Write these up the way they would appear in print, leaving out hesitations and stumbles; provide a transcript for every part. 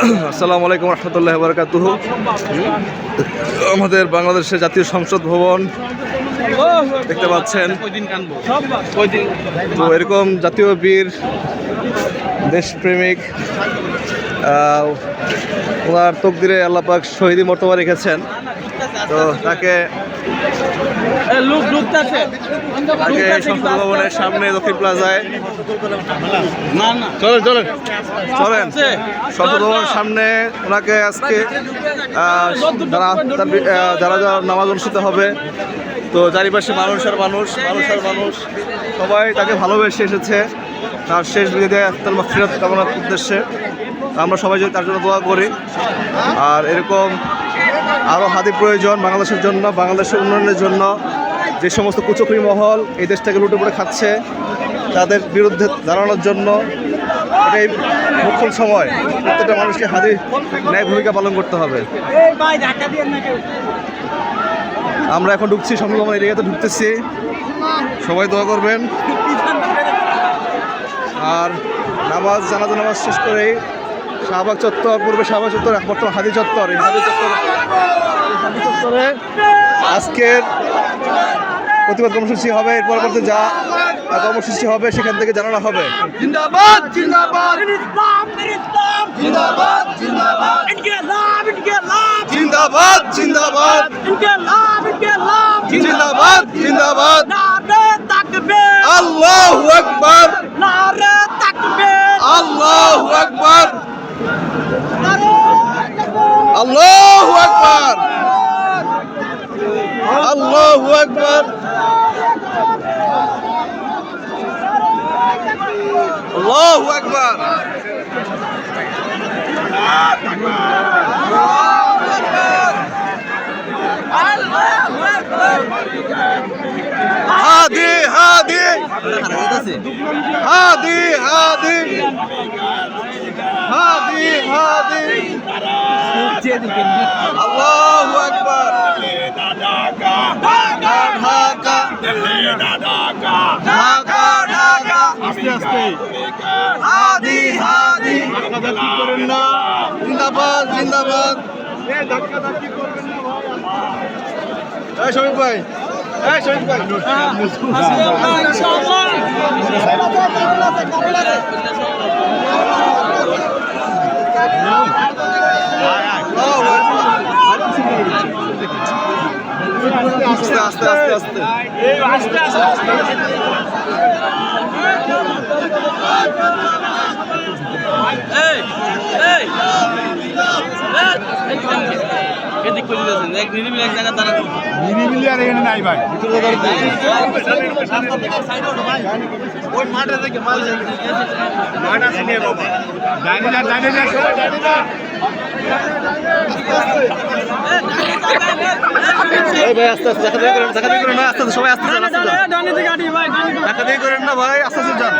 আসসালামু আলাইকুম রহমতুল্লাহি ওয়া বারাকাতুহু। আমাদের বাংলাদেশের জাতীয় সংসদ ভবন দেখতে পাচ্ছেন। তো এরকম জাতীয় বীর দেশপ্রেমিক ওনার তকদিরে আল্লাহ পাক শহীদি মর্তবা রেখেছেন। তো তাকে সংসদ ভবনের সামনে দক্ষিণ প্লাজায় চলেন সংসদ ভবনের সামনে ওনাকে আজকে যারা নামাজ অনুষ্ঠিত হবে, তো চারিপাশে মানুষ আর মানুষ সবাই তাকে ভালোবেসে এসেছে তার শেষ বিদায় আত্মার মাগফিরাত কামনার উদ্দেশ্যে। আমরা সবাই যদি তার জন্য দোয়া করি। আর এরকম আরও হাদি প্রয়োজন বাংলাদেশের জন্য, বাংলাদেশের উন্নয়নের জন্য। যে সমস্ত কুচক্রী মহল এই দেশটাকে লুটে পড়ে খাচ্ছে, তাদের বিরুদ্ধে দাঁড়ানোর জন্য এটাই মুখ্য সময়। প্রত্যেকটা মানুষকে হাদি ন্যায় ভূমিকা পালন করতে হবে। আমরা এখন ঢুকছি সংসদ ভবন এরিয়াতে ঢুকতেছি, সবাই দোয়া করবেন। আর জানাজা নামাজ শেষ করেই শাহবাগ চত্বর, পূর্বে শাহবাগ চত্বর, বর্তমান হাদি চত্বর, এই হাদি চত্বরে আজকের প্রতিবাদ কর্মসূচি হবে। এর পরবর্তী যা কর্মসূচি হবে সেখান থেকে জানানো হবে। জিন্দাবাদ জিন্দাবাদ ইসলাম ইসলাম জিন্দাবাদ জিন্দাবাদ ইনকিলাব ইনকিলাব জিন্দাবাদ জিন্দাবাদ ইনকিলাব ইনকিলাব জিন্দাবাদ জিন্দাবাদ নারে তাকবীর আল্লাহু আকবার নারে তাকবীর আল্লাহু আকবার নারে আল্লাহু আকবার আল্লাহু আকবার আল্লাহু আকবার। হাদি হাদি হাদি হাদি হাদি হাদি আল্লাহু আকবার। ঢাকা ঢাকা ঢাকা ঢাকা আস্তে আস্তে হাদি হাদি করেন না। জিন্দাবাদ জিন্দাবাদ। এই শফিক ভাই, এই শফিক ভাই, আস্তে আস্তে আস্তে আস্তে নিরিবিলি আর এখানে নাই ভাই। ওই মাঠে থেকে মাঠ আছে নিয়ে বাবা। ডাইনে যা ডাইনে যা সবাই ডাইনে যা। এই ভাই আস্তে আস্তে দেখা দেখি করেন না, আস্তে আস্তে সবাই আস্তে যান, আস্তে যান। দেখা দেখি করেন না ভাই, আস্তে আস্তে যান।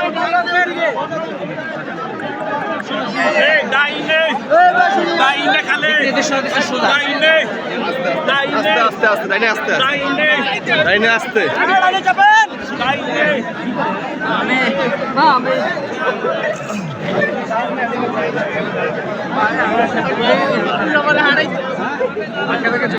আস্তে আস্তে আস্তে ডাইনে আস্তে ডাইনে আস্তে যাবেন